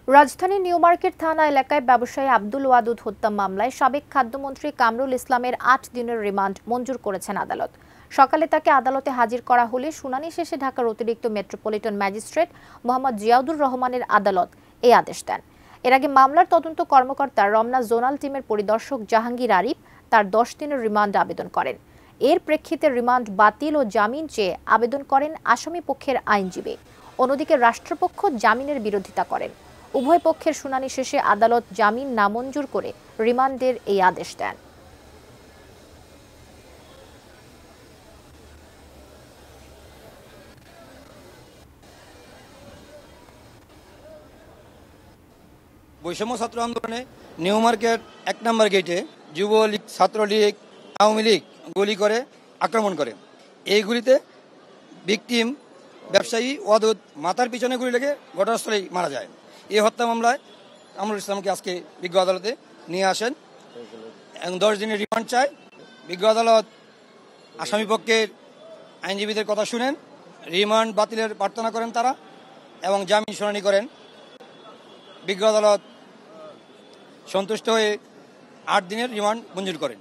রাজধানীর new market থানা এলাকায় ব্যবসায়ী আব্দুল ওয়াদুদ হত্যা মামলায় সাবেক খাদ্যমন্ত্রী কামরুল ইসলামের ৮ দিনের রিমান্ড মঞ্জুর করেছেন আদালত। সকালে তাকে আদালতে হাজির করা হলে শুনানি শেষে ঢাকার অতিরিক্ত মেট্রোপলিটন ম্যাজিস্ট্রেট মোহাম্মদ জিয়াউদুর রহমানের আদালত এই আদেশ দেন। এর আগে মামলার তদন্ত কর্মকর্তা রমনা জোনাল টিমের পরিদর্শক জাহাঙ্গীর আরিফ তার ১০ দিনের রিমান্ড আবেদন করেন। এর প্রেক্ষিতে রিমান্ড বাতিল ও জামিন চেয়ে আবেদন করেন আসামি পক্ষের আইনজীবী। অন্যদিকে রাষ্ট্রপক্ষ জামিনের বিরোধিতা করেন। উভয় পক্ষের শুনানি শেষে আদালত জামিন নামঞ্জুর করে রিমান্ডের এই আদেশ দেন। বৈষম্য ছাত্র আন্দোলনে নিউ মার্কেট ১ নম্বর গেটে যুবলীগ, ছাত্রলীগ, আওয়ামী লীগ গুলি করে আক্রমণ করে। এইগুলিতে ভিকটিম ব্যবসায়ী ওয়াদুদ মাথার পিছনে গুলি লেগে ঘটনাস্থলেই মারা যায়। এই হত্যা মামলায় কামরুল ইসলামকে আজকে বিজ্ঞ আদালতে নিয়ে আসেন এবং ১০ দিনের রিমান্ড চায়। বিজ্ঞ আদালত আসামি পক্ষের আইনজীবীদের কথা শুনেন, রিমান্ড বাতিলের প্রার্থনা করেন তারা এবং জামিন শুনানি করেন। বিজ্ঞ আদালত সন্তুষ্ট হয়ে ৮ দিনের রিমান্ড মঞ্জুর করেন।